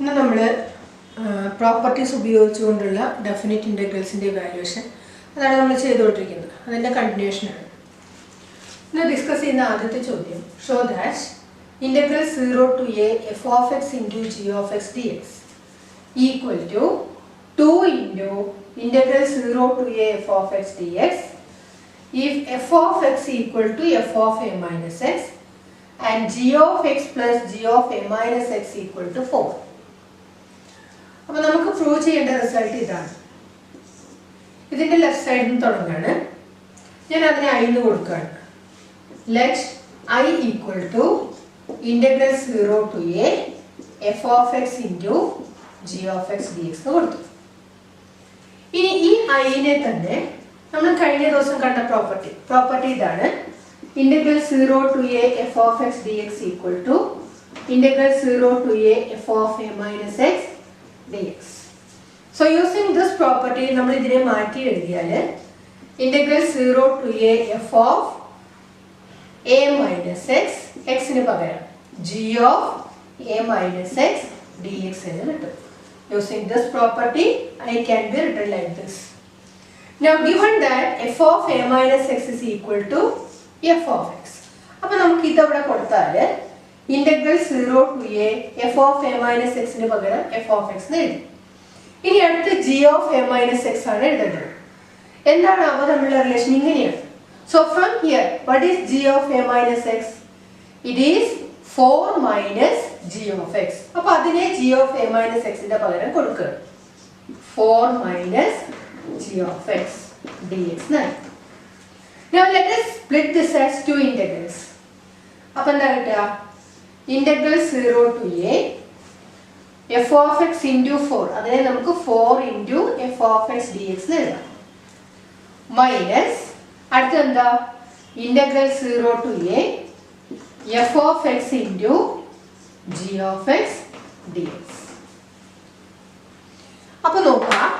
ഇന്ന് നമ്മൾ properties ഉപയോഗിച്ചുകൊണ്ടുള്ള definite ഇൻ്റഗ്രൽസിൻ്റെ evaluation അതാണ് നമ്മൾ ചെയ്തുകൊണ്ടിരിക്കുന്നത്. അതിൻ്റെ കണ്ടിന്യൂഷനാണ്. ഇന്ന് ഡിസ്കസ് ചെയ്യുന്ന ആദ്യത്തെ ചോദ്യം, show that integral 0 to a f of x into g of x dx equal to 2 into integral 0 to a f of x dx if f of x equal to f of a minus x and g of x plus g of a minus x equal to 4. അപ്പോൾ നമുക്ക് prove ചെയ്യേണ്ട result ഇതാണ്. ഇതിൻ്റെ left സൈഡിൽ നിന്ന് തുടങ്ങുകയാണ്. ഞാൻ അതിനെ I എന്ന് കൊടുക്കുകയാണ്. Let I equal to integral 0 to a f of x into g of x dx എന്ന് കൊടുത്തു. ഇനി ഈ ഐനെ തന്നെ നമ്മൾ കഴിഞ്ഞ ദിവസം കണ്ട പ്രോപ്പർട്ടി ഇതാണ്. Integral 0 to a f of x dx equal to integral 0 to a f of a minus x dx. So using this property നമ്മൾ ഇതിനെ മാറ്റി എഴുതിയാൽ integral 0 to a f of a minus x xന് പകരം g of a minus x dx എന്ന് കിട്ടും. Using this property I can be written like this. Now given that f of a minus x is equal to f of x. അപ്പോൾ നമുക്ക് ഇതവിടെ കൊടുത്താൽ integral 0 to a f of a minus x ന് പകരം f of x എന്ന് എഴുതി. ഇനി അടുത്ത് g of a minus x ആണ് എഴുതേണ്ടത്. എന്താണ് അവ തമ്മിലുള്ള റിലേഷൻ? ഇങ്ങനെയാണ്. So from here what is g of a minus x? It is 4 minus g of x. അപ്പോൾ അതിനെ g of a minus x ന്റെ പകരം കൊടുക്കുക. 4 minus g of x dx എന്നാണ്. Now let us split this as two integrals. അപ്പോൾ എന്താ കിട്ടുക? Integral 0 to a f of x into 4, അതിനെ നമുക്ക് 4 into f of x dx എന്ന് എഴുതാം. മൈനസ് അടുത്ത എന്താ? Integral 0 to a f of x into g of x dx. അപ്പോൾ നോക്കാം,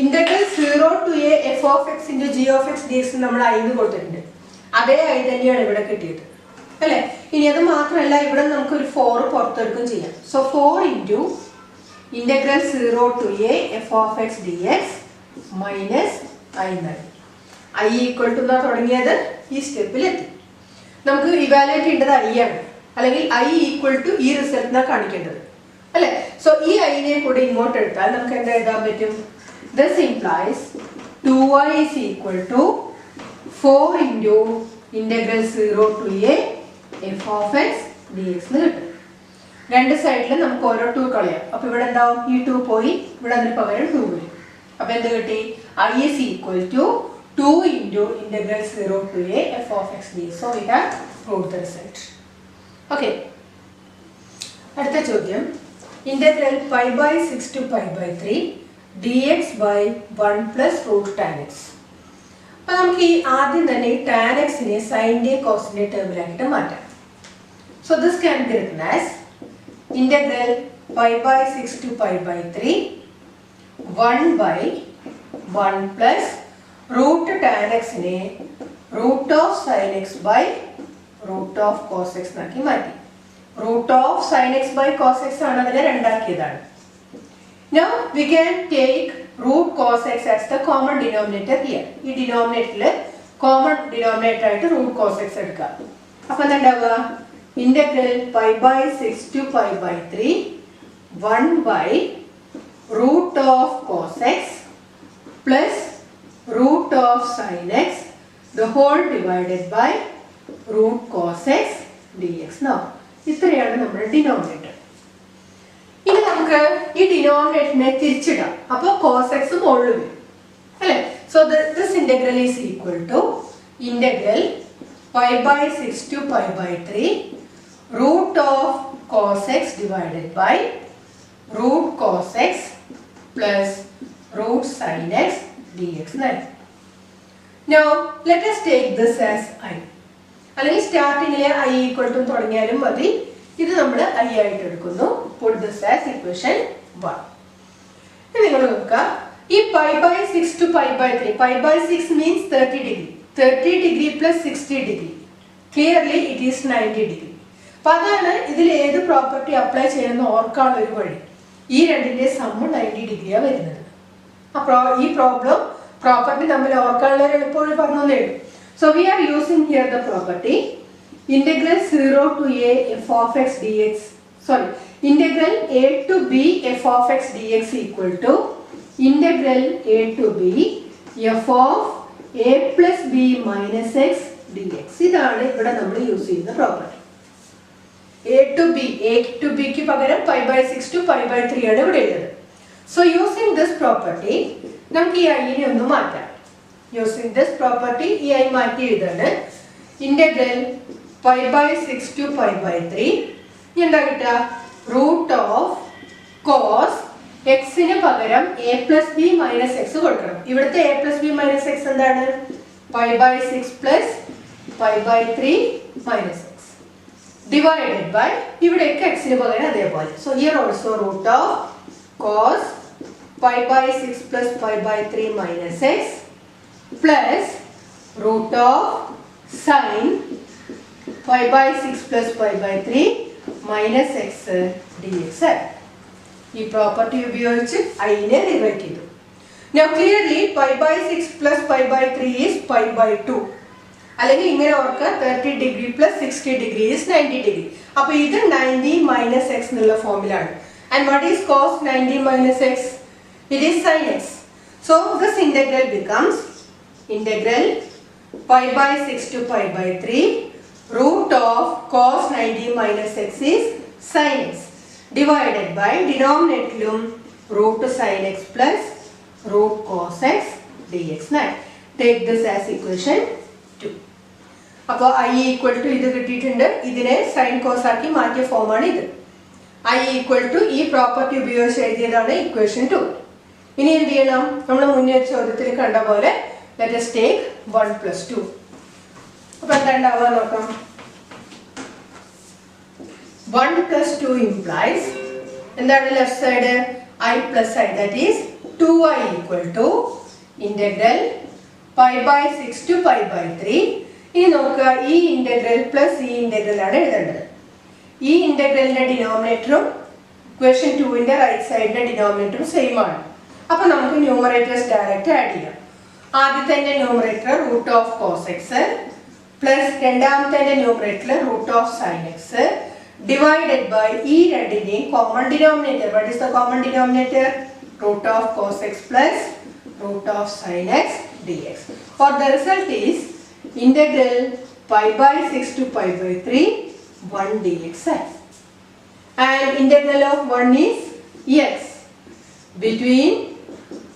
integral 0 to a f of x into g of x dx നമ്മൾ I എന്ന് കൊടുത്തിട്ടുണ്ട്. അതേ I തന്നെയാണ് ഇവിടെ കിട്ടിയത് അല്ലേ? ഇനി അത് മാത്രമല്ല, ഇവിടെ നമുക്കൊരു 4 പുറത്തെടുക്കുകയും ചെയ്യാം. So 4 into integral 0 to a f of x dx minus I എന്നാണ്. I ഈക്വൽ ടു എന്നാ തുടങ്ങിയത്, ഈ സ്റ്റെപ്പിലെത്തി. നമുക്ക് ഇവാലുവേറ്റ് ചെയ്യേണ്ടത് I ആണ്, അല്ലെങ്കിൽ I ഈക്വൽ ടു ഈ റിസൾട്ടിനാണ് കാണിക്കേണ്ടത് അല്ലേ? സോ ഈ ഐനെ കൂടെ ഇങ്ങോട്ട് എടുത്താൽ നമുക്ക് എന്താ എഴുതാൻ പറ്റും? This implies 2y is equal to 4 into integral 0 to a f of x dx എന്ന് കിട്ടും. രണ്ട് സൈഡിലും നമുക്ക് ഓരോ 2 കളയാം. അപ്പോൾ ഇവിടെ എന്താവും? ഈ 2 പോയി, ഇവിടെ അതിന് പകരം 2 വരും. അപ്പോൾ എന്ത് കിട്ടി? I is equal to 2 into integral 0 to a f of x dx. So we have proved the result. Okay. അടുത്ത ചോദ്യം, integral pi by 6 to pi by 3 dx by 1 plus root tan x. അപ്പോൾ നമുക്ക് ഈ ആദ്യം തന്നെ ഈ tan x നെ സൈൻ്റെ കോസിൻ്റെ ടേമിലായിട്ട് മാറ്റാം. So this can be written as integral pi by 6 to pi by 3 1 by 1 plus root tan x നെ root of sin x by root of cos x എന്നാക്കി മാറ്റി. root of sin x by cos x ആണ് അതിനെ രണ്ടാക്കിയതാണ്. Now we can take root cos x as the common denominator here. ഈ ഡിനോമിനേറ്ററിൽ common denominator ആയിട്ട് root cos x എടുക്കാം. അപ്പോൾ എന്താ ഉണ്ടാവുക? Integral pi by 6 to pi by 3 1 by root of cos x plus root of sin x the whole divided by root cos x dx. Now ഇത്രയാണ് നമ്മുടെ denominator. ഇനി നമുക്ക് ഈ ഡിനോമിനേറ്ററിനെ തിരിച്ചിടാം. അപ്പോൾ cos x മുകളിൽ വരും അല്ലേ? So this integral is equal to integral pi by 6 to pi by 3 root of cos x divided by root cos x plus root sin x dx. Now let us take this as I. അല്ലെങ്കിൽ സ്റ്റാർട്ടിങ്ങിലെ I equal to തുടങ്ങിയാലും മതി. ഇത് നമ്മൾ I ആയിട്ട് എടുക്കുന്നു. Put this as equation 1. ഇനി നിങ്ങൾ നോക്കുക, ഈ pi by 6 to pi by 3, pi by 6 means 30 degree. 30 degree plus 60 degree. Clearly it is 90 degree. അപ്പോൾ അതാണ് ഇതിൽ ഏത് പ്രോപ്പർട്ടി അപ്ലൈ ചെയ്യണമെന്ന് ഓർക്കാനുള്ള ഒരു വഴി. ഈ രണ്ടിന്റെ സമ്മ് 90 ഡിഗ്രിയാണ് വരുന്നത്. അപ്പോൾ ഈ പ്രോപ്പർട്ടി തമ്മിൽ ഓർക്കാനുള്ള ഒരു എളുപ്പവഴി പറഞ്ഞതേ ഉള്ളൂ. So we are using here the property integral 0 to a f of x dx, sorry, integral a to b f of x dx equal to integral a to b f of a plus b minus x dx. ഇതാണ് ഇവിടെ നമ്മൾ use ചെയ്യുന്ന property. a to b ക്ക് പകരം pi by 6 to pi by 3 ആണ് ഇവിടെ ഉള്ളത്. So using this property നമുക്ക് ഈ ഐനെ ഒന്ന് മാറ്റാം. യൂസിങ് ദിസ് പ്രോപ്പർട്ടി ഈ ഐ മാറ്റി എഴുതാണ് integral pi by 6 to pi by 3 എന്താ കിട്ടുക? റൂട്ട് ഓഫ് കോസ് എക്സിന് പകരം a plus b minus x കൊടുക്കണം. ഇവിടുത്തെ a plus b minus x എന്താണ്? pi by 6 plus pi by 3 minus x divided by ഇവിടെയൊക്കെ എക്സിന് പകരം അതേപോലെ. So here also root of cos pi by 6 plus pi by 3 minus x plus root of sin pi by 6 plus pi by 3 minus x dx. ഈ property ഉപയോഗിച്ച് ഐനെ റിവൈറ്റ് ചെയ്തു. Now clearly pi by 6 plus pi by 3 is pi by 2. അല്ലെങ്കിൽ ഇങ്ങനെ ഓർക്കുക 30 degree plus 60 degree is 90 degree. അപ്പോൾ ഇത് 90 minus x എന്നുള്ള ഫോമിലാണ്. And what is cos 90 minus x? It is sin x. So this integral becomes integral pi by 6 to pi by 3 root of cos 90 minus x is sin x divided by denominator root sin x plus root cos x dx. Now take this as equation 2. അപ്പോൾ I equal to ഇത് കിട്ടിയിട്ടുണ്ട്. ഇതിനെ sin cos ആക്കി മാറ്റിയ ഫോമാണ് ഇത്. I equal to ഈ property ഉപയോഗിച്ച് എഴുതിയതാണ് ഇക്വേഷൻ 2. ഇനി എന്ത് ചെയ്യണം? നമ്മൾ മുന്നേ ചോദ്യത്തിൽ കണ്ട പോലെ let us take 1 plus 2. അപ്പോൾ എന്താ ഉണ്ടാവുക നോക്കാം. 1 plus 2 implies എന്താണ് left side? I plus I, that is 2i equal to integral pi by 6 to pi by 3. ഇനി നോക്കുക, ഈ ഇന്റഗ്രൽ പ്ലസ് ഈ ഇന്റഗ്രൽ ആണ് എഴുതേണ്ടത്. ഈ ഇന്റഗ്രലിന്റെ ഡിനോമിനേറ്ററും ഇക്വേഷൻ 2ന്റെ റൈറ്റ് സൈഡിന്റെ ഡിനോമിനേറ്ററും സെയിം ആണ്. അപ്പൊ നമുക്ക് ന്യൂമറേറ്റേഴ്സ് ഡയറക്റ്റ് ആഡ് ചെയ്യാം. ആദ്യത്തെ numerator root of cos x plus രണ്ടാമത്തെ numerator root of sine x divided by ഈ രണ്ടിന്റെയും common denominator. What is the common denominator? Root of cos x plus root of sine x dx. For the result is integral pi by 6 to pi by 3 1 dx. And integral of 1 is x between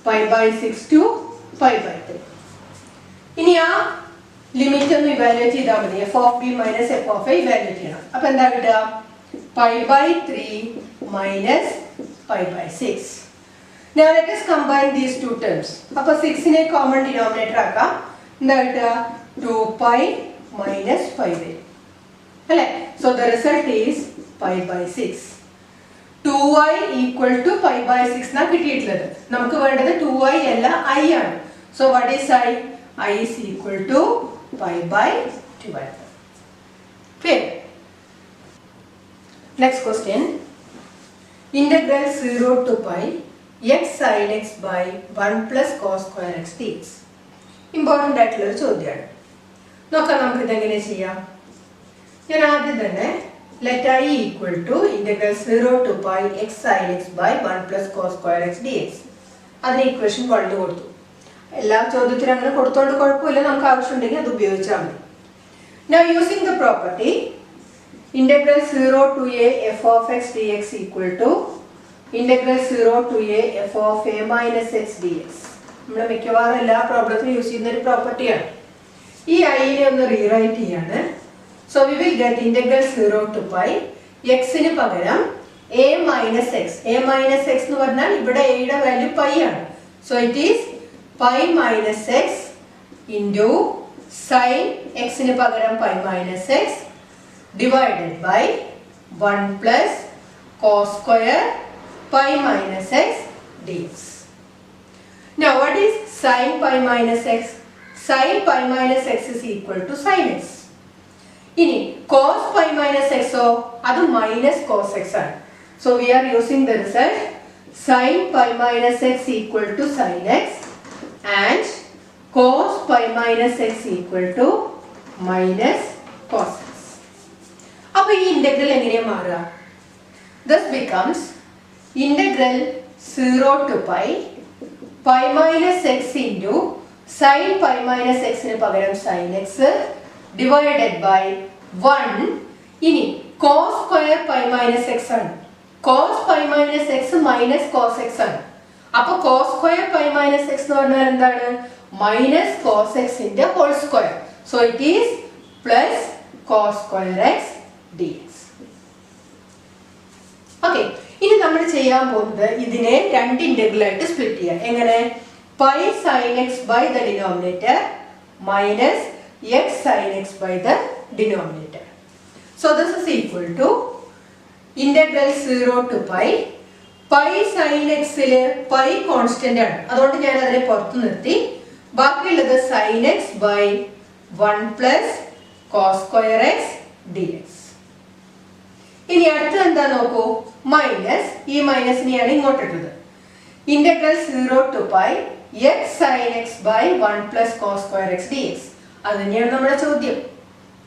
pi by 6 to pi by 3. ഇനി ആ limit ഒന്ന് evaluate ചെയ്താൽ മതി. f of b minus f of a evaluate ചെയ്യണം. അപ്പോൾ എന്താ കിട്ടുക? pi by 3 minus pi by 6. Now let us combine these two terms. അപ്പോൾ 6നെ കോമൺ ഡിനോമിനേറ്റർ ആക്കാം. എന്താ കിട്ടുക? 2 pi minus 5 വരും അല്ലേ? So the result is pi by 6. 2i equal to pi by 6 എന്നാ കിട്ടിയിട്ടുള്ളത്. നമുക്ക് വേണ്ടത് 2i അല്ല I ആണ്. So what is I? I is equal to pi by 12. Clear? Next question. Integral 0 to pi x sin x by 1 plus cos square x dx. Important ആയിട്ടുള്ള ഒരു ചോദ്യമാണ്. നോക്കാം നമുക്ക് ഇതെങ്ങനെ ചെയ്യാം. ഞാൻ ആദ്യം തന്നെ let I equal to integral 0 to pi x sin x by 1 plus cos square x dx. അതിന് ഇക്വേഷൻ 1 കൊടുത്തു. എല്ലാ ചോദ്യത്തിനും അങ്ങനെ കൊടുത്തോണ്ട് കുഴപ്പമില്ല, നമുക്ക് ആവശ്യമുണ്ടെങ്കിൽ അത് ഉപയോഗിച്ചാൽ മതി. Now using the property integral 0 to a f of x dx equal to integral 0 to a f of a minus x dx. നമ്മൾ മിക്കവാറും എല്ലാ പ്രോബ്ലത്തിനും യൂസ് ചെയ്യുന്ന ഒരു പ്രോപ്പർട്ടിയാണ്. ഈ ഐനെ ഒന്ന് റീറൈറ്റ് ചെയ്യാണ്. So we will get integral 0 to pi x-ന് പകരം a minus x. a minus x എന്ന് പറഞ്ഞാൽ ഇവിടെ a യുടെ വാല്യൂ pi ആണ്. So it is pi minus x into sin x-ന് പകരം pi minus x divided by 1 plus cos square pi minus x dx. Now what is sin pi minus x? Sin pi minus x is equal to sin x. ഇനി cos pi minus x അത് minus cos x ആണ്. So we are using the result sin pi minus x equal to sin x and cos pi minus x equal to minus cos x. അപ്പോൾ ഈ integral എങ്ങനെയാ മാറുക? This becomes integral 0 to pi minus x into sin pi minus x ന് പകരം sin x divided by 1 ഇനി cos square pi minus x ആണ്. cos pi minus x minus cos x ആണ്. അപ്പോൾ cos square pi minus x എന്ന് പറഞ്ഞാൽ എന്താണ്? minus cos x ന്റെ whole square. So it is plus cos square x dx. Okay, ഇനി നമ്മൾ ചെയ്യാൻ പോകുന്നത് ഇതിനെ രണ്ട് ഇന്റഗ്രൽ ആയിട്ട് സ്പ്ലിറ്റ് ചെയ്യാം. എങ്ങനെ? pi sin x by the denominator minus x sin x by the denominator. So this is equal to integral 0 to pi sin x ല് pi കോൺസ്റ്റന്റ് ആണ്, അതുകൊണ്ട് ഞാൻ അതിനെ പുറത്തു നിർത്തി. ബാക്കിയുള്ളത് sin x by 1 plus cos square x dx. ഇനി അടുത്തത് എന്താ നോക്കൂ, മൈനസ്, ഈ മൈനസിനെയാണ് ഇങ്ങോട്ട് ഇട്ടത്. Integral 0 to pi x sin x by 1 plus cos square x dx. അത് തന്നെയാണ് നമ്മുടെ ചോദ്യം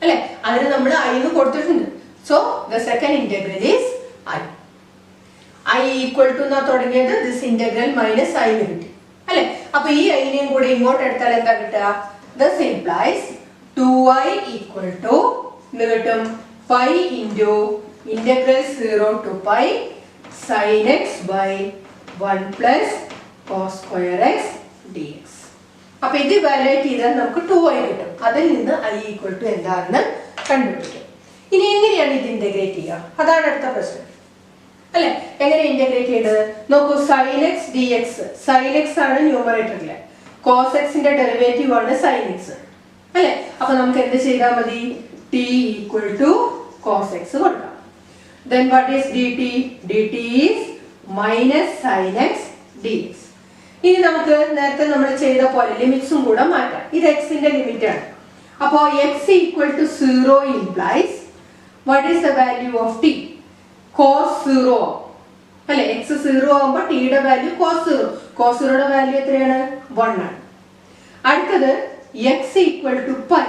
അല്ലെ? അതിന് നമ്മൾ i എന്ന് കൊടുത്തിട്ടുണ്ട്. So the second integral is i equal to എന്നാ തുടങ്ങിയത്, ദിസ് ഇന്റഗ്രൽ മൈനസ് i എന്ന് കിട്ടി അല്ലെ? അപ്പൊ ഈ iനെയും കൂടെ ഇങ്ങോട്ട് എടുത്താൽ എന്താ കിട്ടുക? This implies 2i equal to എന്ന് കിട്ടും pi into integral 0 to pi sin x by 1 plus cos square x dx. അപ്പോൾ ഇത് വാല്യൂറ്റ് ചെയ്താൽ നമുക്ക് 2i കിട്ടും. അതിൽ നിന്ന് i ഈക്വൽ ടു എന്താണെന്ന് കണ്ടുപിടിക്കും. ഇനി എങ്ങനെയാണ് ഇത് ഇന്റഗ്രേറ്റ് ചെയ്യുക? അതാണ് അടുത്ത പ്രശ്നം അല്ലെ? എങ്ങനെ ഇന്റഗ്രേറ്റ് ചെയ്യേണ്ടത് നോക്കൂ. sin x dx, sin x ആണ് ന്യൂമറേറ്ററിലെ, cos x ന്റെ ഡെറിവേറ്റീവ് ആണ് sin x അല്ലെ? അപ്പൊ നമുക്ക് എന്ത് ചെയ്താൽ മതി? t equal to cos x കൊടുക്കാം. Then what is dt? dt is minus sin x dx. ഇനി നമുക്ക് നേരത്തെ നമ്മൾ ചെയ്ത പോലെ ലിമിറ്റ്സും കൂടെ മാറ്റാം. ഇത് x ന്റെ ലിമിറ്റ് ആണ്. അപ്പോൾ x equal to 0 implies what is the value of t? cos 0 അല്ലെ? x 0 ആകുമ്പോൾ t യുടെ വാല്യൂ cos 0. cos 0 യുടെ വാല്യൂ എത്രയാണ്? 1 ആണ്. അടുത്തത് x equal to pi.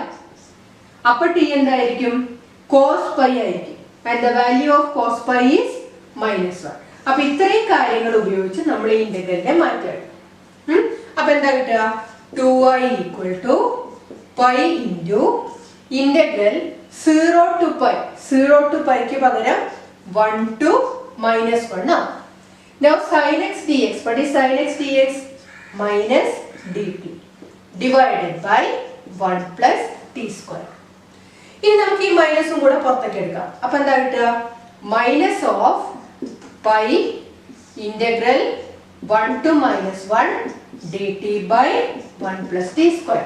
അപ്പോൾ t എന്തായിരിക്കും? cos pi ആയിരിക്കും. And the value of cos pi is minus 1. അപ്പോൾ ഇത്രയും കാര്യങ്ങൾ ഉപയോഗിച്ച് നമ്മൾ ഈ ഇന്റഗ്രലിനെ മാറ്റുകയാണ്. അപ്പോൾ എന്താ കിട്ടുക? 2i equal to pi into integral 0 to pi. 0 to pi ക്ക് പകരം 1 to minus 1 ആണ്. Now sin x dx. What is sin x dx? Minus dt divided by 1 plus t square. ഇനി നമുക്ക് ഈ മൈനസും കൂടെ പുറത്തേക്ക് എടുക്കാം. അപ്പൊ എന്താ കിട്ടുക? Minus of pi integral 1 to minus 1 dt by 1 plus t square.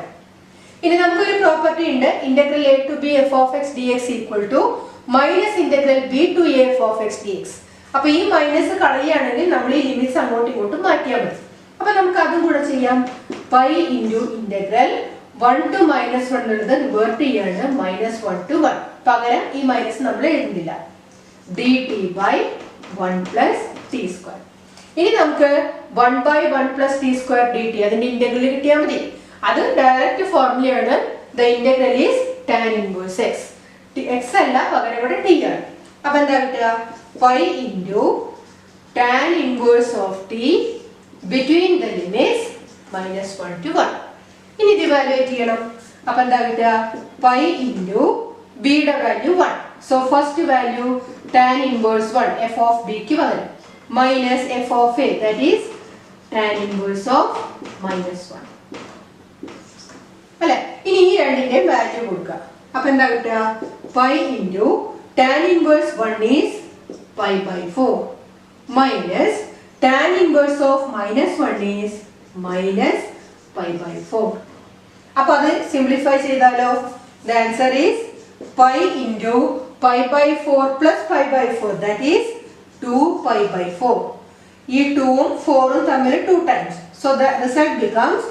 ഇനി നമുക്കൊരു പ്രോപ്പർട്ടി ഉണ്ട്, integral a to b f of x dx equal to minus integral b to a f of x dx. അപ്പൊ ഈ minus കളയുകയാണെങ്കിൽ നമ്മൾ ഈ limits അങ്ങോട്ടും ഇങ്ങോട്ടും മാറ്റിയാൽ മതി. അപ്പൊ നമുക്ക് അതും കൂടെ ചെയ്യാം. Pi into integral 1 to minus 1 എന്നുള്ളത് റിവേർട്ട് ചെയ്യാണ് minus 1 to 1. പകരം ഈ മൈനസ് നമ്മൾ എഴുതുന്നില്ല. dt by 1 plus t square. ഇനി നമുക്ക് 1 by 1 plus t square dt അതിന്റെ ഇന്റഗ്രൽ കിട്ടിയാൽ മതി. അത് direct ഫോർമുലയാണ്. the integral is tan inverse x. x അല്ല, പകരം ഇവിടെ t ആണ്. അപ്പൊ എന്താ കിട്ടുക? pi into tan inverse of t between the limits minus 1 to 1. ഇനി ഇത് ഇവാലുവേറ്റ് ചെയ്യണം. അപ്പൊ എന്താ കിട്ടുക? pi into b യുടെ value 1. So first value tan inverse 1 f of b ക്ക് പകരം minus f of a, that is tan inverse of minus 1 അല്ലെ? ഇനി ഈ രണ്ടിന്റെയും വാല്യൂ കൊടുക്കുക. അപ്പൊ എന്താ കിട്ടുക? pi into tan inverse 1 is pi by 4 minus tan inverse of minus 1 is minus pi by 4. അപ്പോൾ അത് സിംപ്ലിഫൈ ചെയ്താലോ? the answer is pi into pi by 4 plus pi by 4, that is 2 pi by 4. ഈ 2 ഉം 4 ഉം തമ്മിൽ 2 times. So the result becomes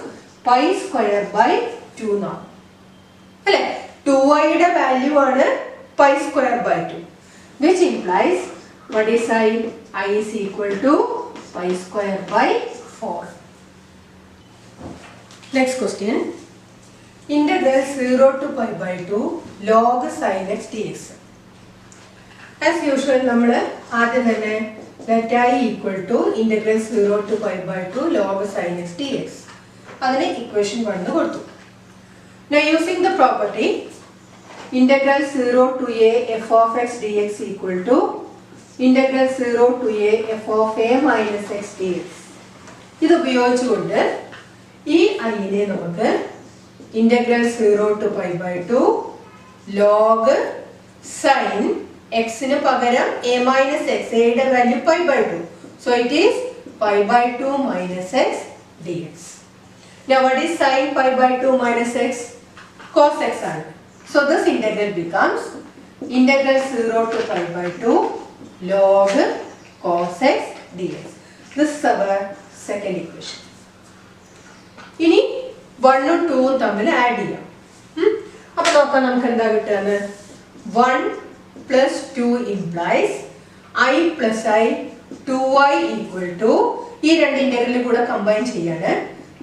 pi square by 2 now. അല്ലേ? 2i യുടെ value ആണ് pi square by 2, which implies what is i? I is equal to pi square by 4. Next question. Integral 0 to pi by 2 log sin x dx. As usual, നമ്മൾ ആദ്യം തന്നെ let I equal to integral 0 to pi by 2 log sin x dx. അതിനെ equation 1 കൊടുത്തു. Now using the property integral 0 to a f of x dx equal to integral 0 to a f of a minus x dx. ഇത് ഉപയോഗിച്ചുകൊണ്ട് ഈ iനെ നമുക്ക് integral 0 to pi by 2 log sin x ന് പകരം a minus x, a യുടെ value pi by 2. So it is pi by 2 minus x dx. Now what is sin pi by 2 minus x? Cos x ആണ്. So this integral becomes integral 0 to pi by 2 log cos x dx. This is our second equation. ഇനി 1 ഉം 2 ഉം തമ്മിൽ add ചെയ്യാം. അപ്പോൾ നോക്കാം നമുക്ക് എന്താ കിട്ടുന്നത്. 1 plus 2 implies I plus I 2i equal to ഈ രണ്ട് ഇന്റഗ്രലിൽ കൂടെ കമ്പൈൻ ചെയ്യാണ്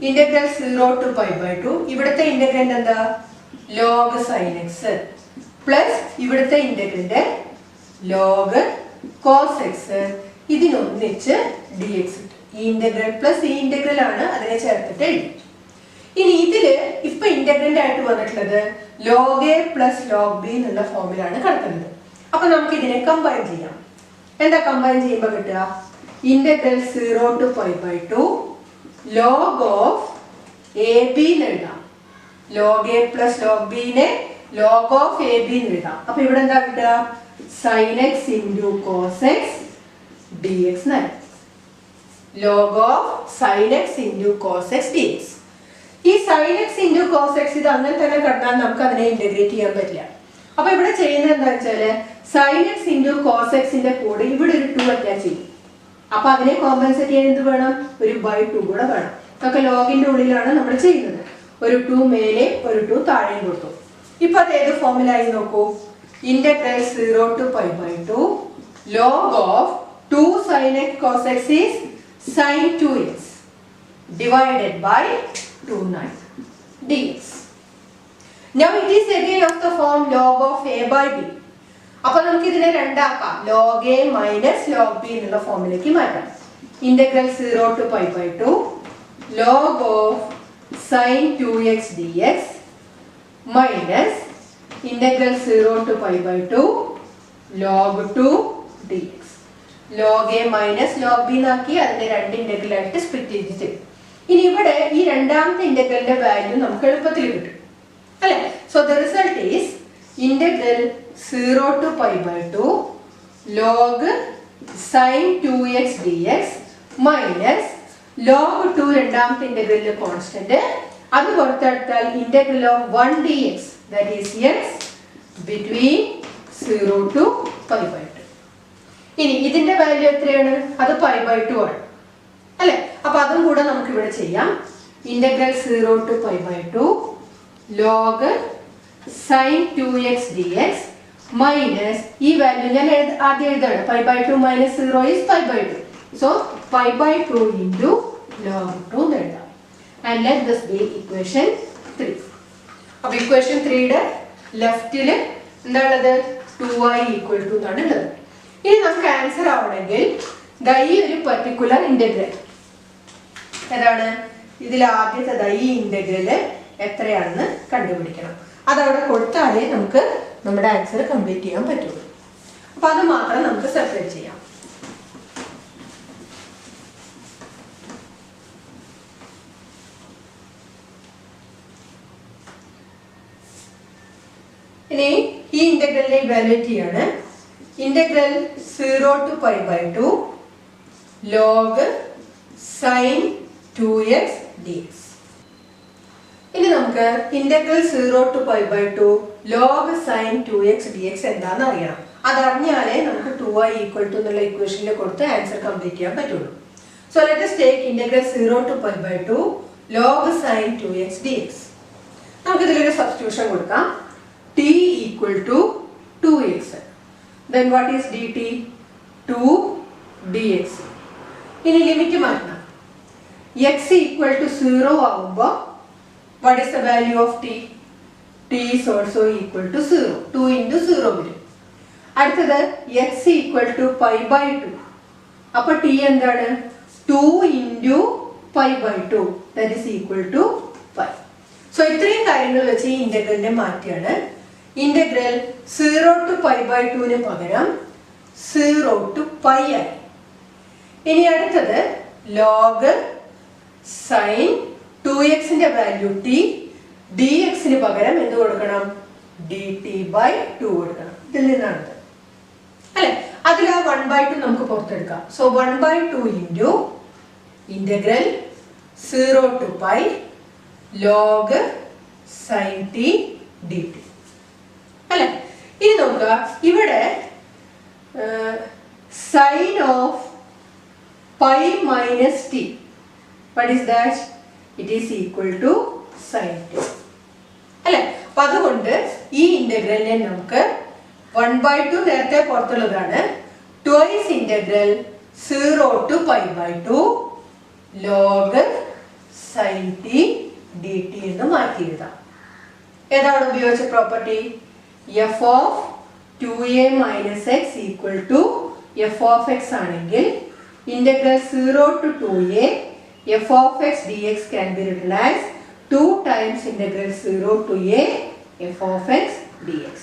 ഇന്റഗ്രൽ 0 to pi by 2 ഇവിടുത്തെ ഇന്റഗ്രൽ എന്താ log sin x പ്ലസ് ഇവിടുത്തെ ഇന്റഗ്രലിന്റെ log cos x ഇതിനൊന്നിച്ച് dx. ഈ ഇന്റഗ്രൽ പ്ലസ് ഈ ഇന്റഗ്രൽ ആണ്, അതിനെ ചേർത്തിട്ട് എഴുതി. ഇനി ഇതില് ഇപ്പൊ ഇന്റഗ്രന്റ് ആയിട്ട് വന്നിട്ടുള്ളത് log a plus log b എന്നുള്ള ഫോമിലാണ് കിടക്കുന്നത്. അപ്പൊ നമുക്ക് ഇതിനെ കമ്പൈൻ ചെയ്യാം. എന്താ കമ്പൈൻ ചെയ്യുമ്പോൾ കിട്ടുക? Integral 0 to pi by 2 log of ab എഴുതാം. log a plus log b നെ log of ab എഴുതാം. അപ്പൊ ഇവിടെ എന്താ കിട്ടുക? sin x into cos x dx എന്നാണ്. log of sin x into cos x dx. ഈ sin x into cos x ഇത് അങ്ങനെ തന്നെ കണ്ടാൽ നമുക്ക് അതിനെ ഇന്റഗ്രേറ്റ് ചെയ്യാൻ പറ്റില്ല. അപ്പൊ ഇവിടെ ചെയ്യുന്നത് എന്താ വെച്ചാല് sin x into cos x ന്റെ കൂടെ ഇവിടെ ഒരു 2 അറ്റാച്ച് ചെയ്യും. അപ്പൊ അതിനെ കോമ്പൻസേറ്റ് ചെയ്യാൻ എന്ത് വേണം? ഒരു by 2 കൂടെ വേണം. അതൊക്കെ ലോഗിന്റെ ഉള്ളിലാണ് നമ്മൾ ചെയ്യുന്നത്. ഒരു 2 മേലെ ഒരു 2 താഴെയും കൊടുത്തു. ഇപ്പൊ അത് ഏത് ഫോമിലായി നോക്കൂ. Integral 0 to pi by 2 log of 2 sin x cos x is sin 2x divided by 2/9 dx. Now it is again of the form log of a by b. അപ്പോൾ നമുക്ക് ഇതിനെ രണ്ടാക്കാം. log a minus log b എന്നുള്ള ഫോമിലേക്ക് മാറ്റാം. Integral 0 to pi by 2 log of sin 2x dx minus integral 0 to pi by 2 log 2 dx. log a minus log b നാക്കി അതിനെ രണ്ട് integral ആയിട്ട് split ചെയ്തിട്ട് ഇനി ഇവിടെ ഈ രണ്ടാമത്തെ ഇന്റഗ്രലിന്റെ വാല്യൂ നമുക്ക് എളുപ്പത്തിൽ കിട്ടും അല്ലേ. So the result is integral 0 to pi by 2 log sin 2x dx minus log 2 രണ്ടാമത്തെ ഇന്റഗ്രലിലെ കോൺസ്റ്റന്റ് അത് പുറത്തെടുത്താൽ integral of 1 dx that is x between 0 to pi by 2. ഇനി ഇതിന്റെ വാല്യൂ എത്രയാണ്? അത് pi by 2 ആണ് അല്ലേ. അപ്പൊ അതും കൂടെ നമുക്ക് ഇവിടെ ചെയ്യാം. Integral 0 to pi by 2 log sin 2x dx minus ഈ വാല്യൂ ഞാൻ ആദ്യം എഴുതാണ്. pi by 2 minus 0 is pi by 2. So pi by 2 into log 2 എഴുതാം. And let this be equation 3. അപ്പൊ equation 3യുടെ ലെഫ്റ്റില് എന്താണുള്ളത്? 2i equal to എന്നാണ് ഉള്ളത്. ഇനി നമുക്ക് ആൻസർ ആവണമെങ്കിൽ ഈ ഒരു പെർട്ടിക്കുലർ ഇന്റഗ്രൽ ഏതാണ്? ഇതിൽ ആദ്യത്തെ ഈ ഇന്റഗ്രല് എത്രയാണെന്ന് കണ്ടുപിടിക്കണം. അതവിടെ കൊടുത്താലേ നമുക്ക് നമ്മുടെ ആൻസർ കംപ്ലീറ്റ് ചെയ്യാൻ പറ്റുള്ളൂ. അപ്പൊ അത് മാത്രം നമുക്ക് സെപ്പറേറ്റ് ചെയ്യാം. ഇനി ഈ ഇന്റഗ്രലിനെ ഇവാലുവേറ്റ് ചെയ്യാണ്. Integral 0 to pi by 2 log sin 2x dx. ഇനി നമുക്ക് integral 0 to pi by 2 log sin 2x dx എന്താണെന്ന് അറിയണം. അതറിഞ്ഞാലേ നമുക്ക് 2i equal to എന്നുള്ള ഇക്വേഷനിൽ കൊടുത്ത് ആൻസർ കംപ്ലീറ്റ് ചെയ്യാൻ പറ്റുള്ളൂ. So let us take integral 0 to pi by 2 log sin 2x dx. നമുക്ക് ഇതിലൊരു സബ്സ്റ്റിറ്റ്യൂഷൻ കൊടുക്കാം. t equal to 2x. Then what is dt? 2 dx. ഇനി ലിമിറ്റ് മാറ്റണം. x equal to 0 ആവുമ്പോൾ what is the value of t? t is also equal to 0. 2 into 0 വരും. അടുത്തത് x equal to pi by 2. അപ്പോൾ t എന്താണ്? 2 into pi by 2 that is equal to pi. So ഇത്രയും കാര്യങ്ങൾ വെച്ച് ഈ ഇന്റഗ്രലിനെ മാറ്റിയാണ്. ഇന്റഗ്രൽ 0 to pi by 2 പകരം 0 to pi ആയി. ഇനി അടുത്തത് log sin 2x ന്റെ വാല്യൂ t dx ന് പകരം എന്ത് കൊടുക്കണം? dt by 2 കൊടുക്കണം. ഇതിൽ നിന്നാണ് അല്ലെ? അതിൽ ആ 1/2 നമുക്ക് പുറത്തെടുക്കാം. So 1/2 into integral 0 to pi log sin t dt അല്ലെ? ഇനി നോക്കുക, ഇവിടെ sin of pi minus t, what is that? It is equal to sin t അല്ലെ? അപ്പൊ അതുകൊണ്ട് ഈ ഇന്റഗ്രലിനെ നമുക്ക് 1/2 നേരത്തെ പുറത്തുള്ളതാണ്, twice integral 0 to pi by 2 log sin t dt എന്ന് മാറ്റി എഴുതാം. ഏതാണ് ഉപയോഗിച്ച property? f of 2a minus x equal to f of x ആണെങ്കിൽ integral 0 to 2a f of x dx can be written as 2 times integral 0 to a f of x dx.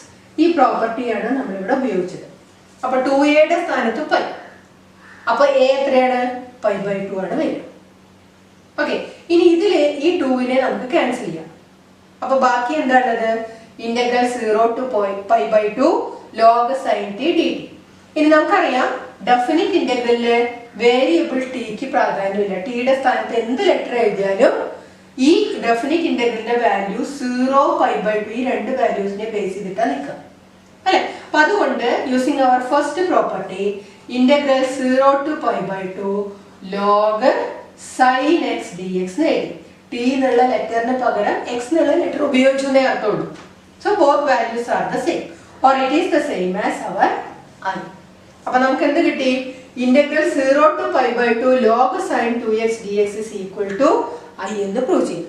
ഈ പ്രോപ്പർട്ടിയാണ് നമ്മൾ ഇവിടെ ഉപയോഗിച്ചത്. അപ്പോൾ 2a യുടെ സ്ഥാനത്ത് pi, അപ്പോൾ a എത്രയാണ്? pi by 2 ആണ് വരിക. ഓക്കെ, ഇനി ഇതിൽ ഈ 2നെ നമുക്ക് ക്യാൻസൽ ചെയ്യാം. അപ്പോൾ ബാക്കി എന്താണുള്ളത്? Integral 0 to pi by 2 log sin t dt. ഇനി നമുക്കറിയാം ഡെഫിനിറ്റ് ഇന്റഗ്രലില് വേരിയബിൾ ടിക്ക് പ്രാധാന്യമില്ല. ടിയുടെ സ്ഥാനത്ത് എന്ത് ലെറ്റർ എഴുതിയാലും ഈ ഡെഫിനിറ്റ് ഇന്റഗ്രലിന്റെ വാല്യൂ 0 pi by 2 ഈ രണ്ട് വാല്യൂസിനെ ബേസ് ചെയ്തിട്ടാണ് നിൽക്കുക അല്ലെ? അപ്പൊ അതുകൊണ്ട് using our first property integral 0 to pi by 2 log sin x dx എഴുതി. ടി എന്നുള്ള ലെറ്ററിന് പകരം x എന്നുള്ള ലെറ്റർ ഉപയോഗിച്ചു എന്നേ അർത്ഥമുള്ളൂ. So both values are the same or it is the same as our i. അപ്പൊ നമുക്ക് എന്ത് കിട്ടി? Integral 0 to pi by 2 log sin 2x dx is equal to i എന്ന് പ്രൂവ് ചെയ്തു.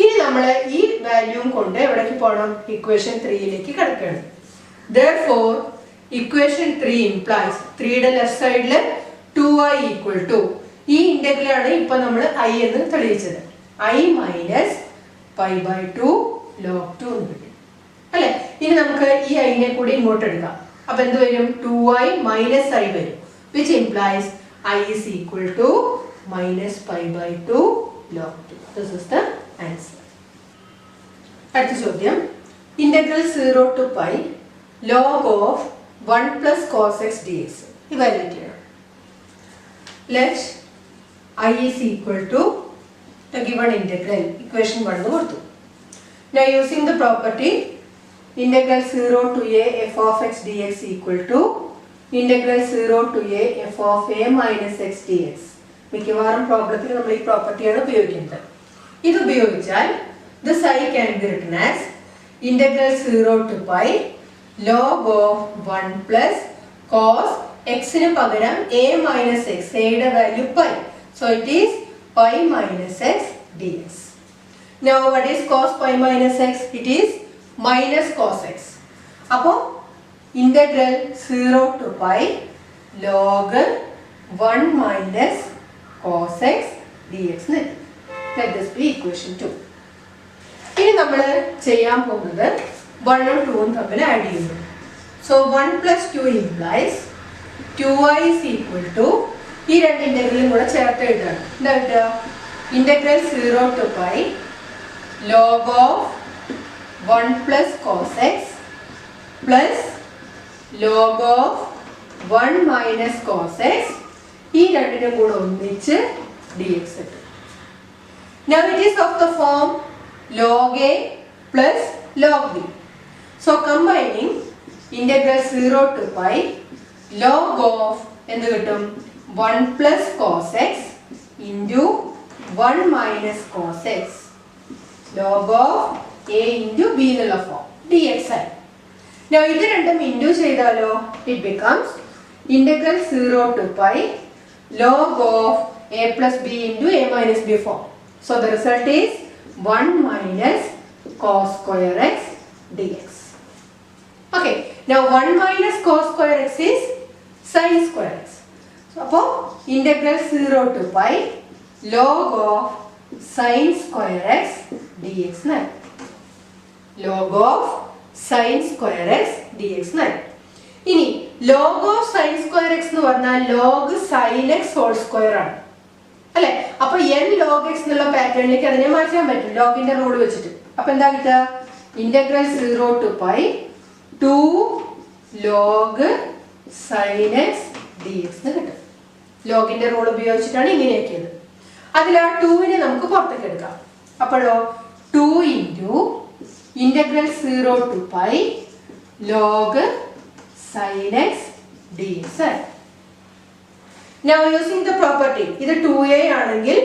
ഇനി നമ്മൾ ഈ വാല്യൂം കൊണ്ട് എവിടേക്ക് പോകണം? ഇക്വേഷൻ 3ലേക്ക് കടക്കണം. Therefore ഇക്വേഷൻ 3 implies 3യുടെ ലെഫ്റ്റ് സൈഡിൽ 2i equal to ഈ ഇന്റഗ്രലാണ് ഇപ്പൊ നമ്മൾ i എന്ന് തെളിയിച്ചത്. i minus pi by 2 log 2 എന്ന് കിട്ടി അല്ലെ? ഇനി നമുക്ക് ഈ i നെ കൂടി ഇങ്ങോട്ട് എടുക്കാം. അപ്പൊ എന്ത് വരും? 2i minus i വരും, which implies i is equal to minus pi by 2 log 2. This is the answer. അടുത്ത ചോദ്യം, integral 0 to pi log of 1 plus cos x dx evaluate ചെയ്യണം. Let i is equal to the given integral, equation 1 കൊടുത്തു. Now using the property integral 0 to a f of x dx equal to integral 0 to a f of a minus x dx. മിക്കവാറും പ്രോബ്ലത്തിൽ നമ്മൾ ഈ പ്രോപ്പർട്ടിയാണ് ഉപയോഗിക്കുന്നത്. ഇത് ഉപയോഗിച്ചാൽ this I can be written as integral 0 to pi log of 1 plus cos x ന് പകരം a minus x, a യുടെ value pi, so it is pi minus x dx. Now what is cos pi minus x? It is minus cos x. അപ്പോൾ integral 0 to pi log 1 minus cos x dx. Let this be equation 2. ഇനി നമ്മൾ ചെയ്യാൻ പോകുന്നത് 1 ഉം 2 ഉം തമ്മിൽ add ചെയ്യുന്നു. So 1 plus 2 implies 2i is equal to ഈ രണ്ട് ഇന്റഗ്രലും കൂടെ ചേർത്ത് എഴുതാണ്. എന്താ കിട്ടുക? Integral 0 to pi log of 1 plus cos x plus log of 1 minus cos x ഈ രണ്ടിനും കൂടെ ഒന്നിച്ച് dx കിട്ടും. Now it is of the form log a plus log b. So combining integral 0 to pi log of എന്ത് കിട്ടും? 1 plus cos x into 1 minus cos x log of a into b എന്നുള്ള form dx ആയി. Now ഇത് രണ്ടും into ചെയ്താലോ it becomes integral 0 to pi log of a plus b into a minus b form. So the result is 1 minus cos square x dx. Okay, now 1 minus cos square x is sin square x. So integral 0 to pi log of sin square x dx now. Log of sin square x dx now. ഇനി log of sin square x എന്ന് പറഞ്ഞാൽ log sin x whole square ആണ് അല്ലേ? അപ്പോൾ n log x എന്നുള്ള പാറ്റേണിലേക്ക് അതിനെ മാറ്റാൻ പറ്റും ലോഗിന്റെ റൂൾ വെച്ചിട്ട്. അപ്പോൾ എന്താ കിട്ടുക? Integral 0 to pi 2 log sin x dx എന്ന് കിട്ടും. ലോഗിന്റെ റൂൾ ഉപയോഗിച്ചിട്ടാണ് ഇങ്ങനെയാക്കിയത്. അതിൽ ആ 2നെ നമുക്ക് പുറത്തേക്ക് എടുക്കാം. അപ്പോഴോ 2 into integral 0 to pi log sin x dx. Now using the property, ഇത് 2a ആണെങ്കിൽ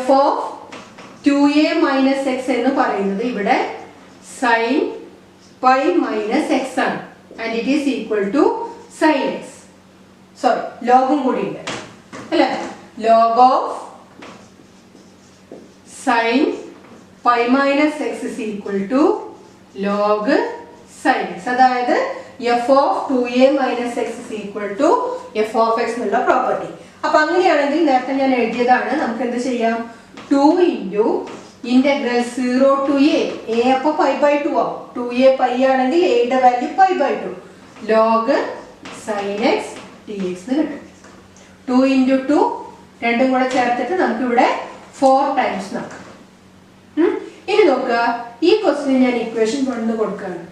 f of 2a minus x എന്ന് പറയുന്നത് ഇവിടെ sin pi minus x ആണ് and it is equal to sin x. Sorry, ലോഗും കൂടി ഉണ്ട് അല്ലേ? log of sin pi minus x is equal to log sin x. അതായത് f of 2a minus x is equal to f of x എന്നുള്ള property. അപ്പൊ അങ്ങനെയാണെങ്കിൽ നേരത്തെ ഞാൻ എഴുതിയതാണ്. നമുക്ക് എന്ത് ചെയ്യാം? 2 into integral 0 to a അപ്പൊ pi by 2 ആവും. 2a pi ആണെങ്കിൽ a യുടെ value pi by 2 log sin x dx എന്ന് കിട്ടും. 2 into 2 രണ്ടും കൂടെ ചേർത്തിട്ട് നമുക്ക് ഇവിടെ 4 times നോക്കാം. ഇനി നോക്കുക, ഈ ക്വസ്റ്റിന് ഞാൻ ഇക്വേഷൻ 1 കൊടുക്കുകയാണ്.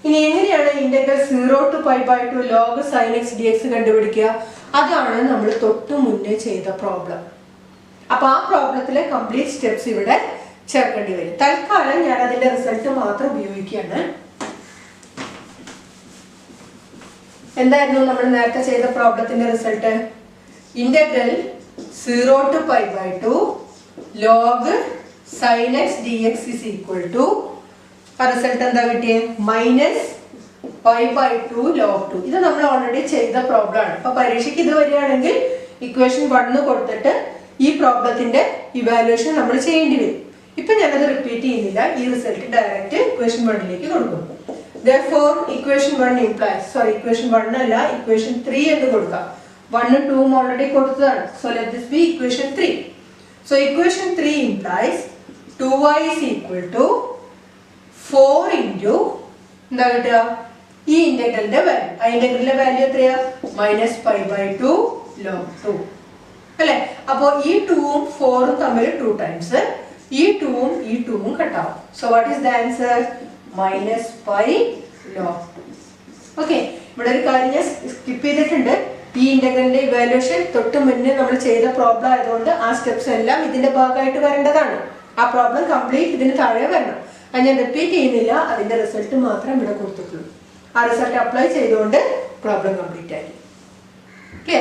ഇനി എങ്ങനെയാണ് integral 0 to pi by 2 log sin x dx കണ്ടുപിടിക്കുക? അതാണ് നമ്മൾ തൊട്ട് മുന്നേ ചെയ്ത പ്രോബ്ലം. അപ്പൊ ആ പ്രോബ്ലത്തിലെ കംപ്ലീറ്റ് സ്റ്റെപ്സ് ഇവിടെ ചേർക്കേണ്ടി വരും. തൽക്കാലം ഞാൻ അതിന്റെ റിസൾട്ട് മാത്രം ഉപയോഗിക്കുകയാണ്. എന്തായിരുന്നു നമ്മൾ നേരത്തെ ചെയ്ത പ്രോബ്ലത്തിന്റെ result? Integral 0 to pi by 2 log sin x dx is equal to result എന്താ കിട്ടിയത്? Minus pi by 2 log 2. ഇത് നമ്മൾ ഓൾറെഡി ചെയ്ത പ്രോബ്ലം ആണ്. അപ്പൊ പരീക്ഷയ്ക്ക് ഇത് വരികയാണെങ്കിൽ ഇക്വേഷൻ 1 കൊടുത്തിട്ട് ഈ പ്രോബ്ലത്തിന്റെ ഇവാലുവേഷൻ നമ്മൾ ചെയ്യേണ്ടി വരും. ഇപ്പൊ ഞാനത് റിപ്പീറ്റ് ചെയ്യുന്നില്ല. ഈ റിസൾട്ട് ഡയറക്റ്റ് ഇക്വേഷൻ 1ലേക്ക് കൊടുക്കും. Therefore equation 1 implies, sorry, equation 1 അല്ല, equation 3 എന്ന് കൊടുക്കാം. 1 ഉം 2 ഉം ഓൾറെഡി കൊടുത്തതാണ്. So let this be equation 3. So equation 3 implies 2y is equal to 4 into എന്താ കിട്ടുക? ഈ ഇന്റഗ്രലിന്റെ വാല്യൂ. ആ ഇന്റഗ്രലിന്റെ വാല്യൂ എത്രയാ? മൈനസ് pi by 2 log 2 അല്ലെ? അപ്പോ ഈ 2ഉം 4ഉം തമ്മിൽ 2 ടൈംസ്, ഈ 2ഉം ഈ 2ഉം കട്ടാവും. So what is the answer? Minus pi log 2. Okay, ഇവിടെ ഒരു കാര്യം ഞാൻ സ്കിപ്പ് ചെയ്തിട്ടുണ്ട്. ഈ ഇന്റഗ്രലിന്റെ ഇവാലുവേഷൻ തൊട്ട് മുന്നേ നമ്മൾ ചെയ്ത പ്രോബ്ലം ആയതുകൊണ്ട് ആ സ്റ്റെപ്സ് എല്ലാം ഇതിന്റെ ഭാഗമായിട്ട് വരേണ്ടതാണ്. ആ പ്രോബ്ലം കംപ്ലീറ്റ് ഇതിന് താഴെ വരണം. അത് ഞാൻ റിപ്പീറ്റ് ചെയ്യുന്നില്ല. അതിന്റെ റിസൾട്ട് മാത്രം ഇവിടെ കൊടുത്തിട്ടുള്ളൂ. ആ റിസൾട്ട് അപ്ലൈ ചെയ്തുകൊണ്ട് പ്രോബ്ലം കംപ്ലീറ്റ് ആയി. ഓക്കെ.